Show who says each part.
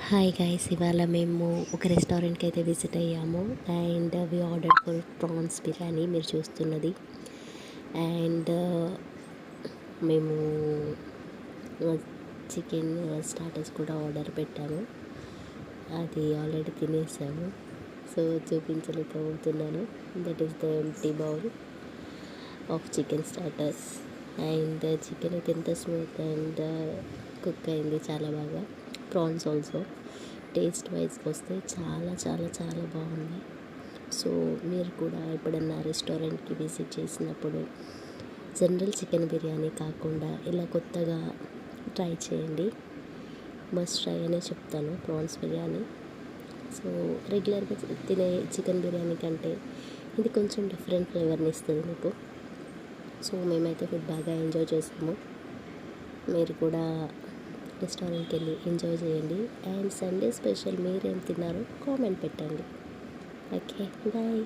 Speaker 1: Hi guys, ఇవాళ మేము ఒక రెస్టారెంట్కి అయితే విజిట్ అయ్యాము. And we order for prawns biryani మీరు చూస్తున్నది. అండ్ మేము చికెన్ స్టార్టర్స్ కూడా ఆర్డర్ పెట్టాము. అది ఆల్రెడీ తినేసాము, సో చూపించలేకపోతున్నాను. That is the empty bowl of chicken starters. And chicken అయితే ఎంత స్మూత్ అండ్ కుక్ అయింది చాలా బాగా. ప్రాన్స్ ఆల్సో టేస్ట్ వైజ్కి వస్తే చాలా చాలా చాలా బాగుంది. సో మీరు కూడా ఎప్పుడన్నా రెస్టారెంట్కి విజిట్ చేసినప్పుడు జనరల్ చికెన్ బిర్యానీ కాకుండా ఇలా కొత్తగా ట్రై చేయండి. మస్ట్ ట్రై అనే చెప్తాను ప్రాన్స్ బిర్యానీ. సో రెగ్యులర్గా తినే చికెన్ బిర్యానీ కంటే ఇది కొంచెం డిఫరెంట్ ఫ్లేవర్ని ఇస్తుంది మీకు. సో మేమైతే ఫుడ్ బాగా ఎంజాయ్ చేసాము. మీరు కూడా రెస్టారెంట్కి వెళ్ళి ఎంజాయ్ చేయండి. అండ్ సండే స్పెషల్ మీరేం తిన్నారో కామెంట్ పెట్టండి. Okay, bye.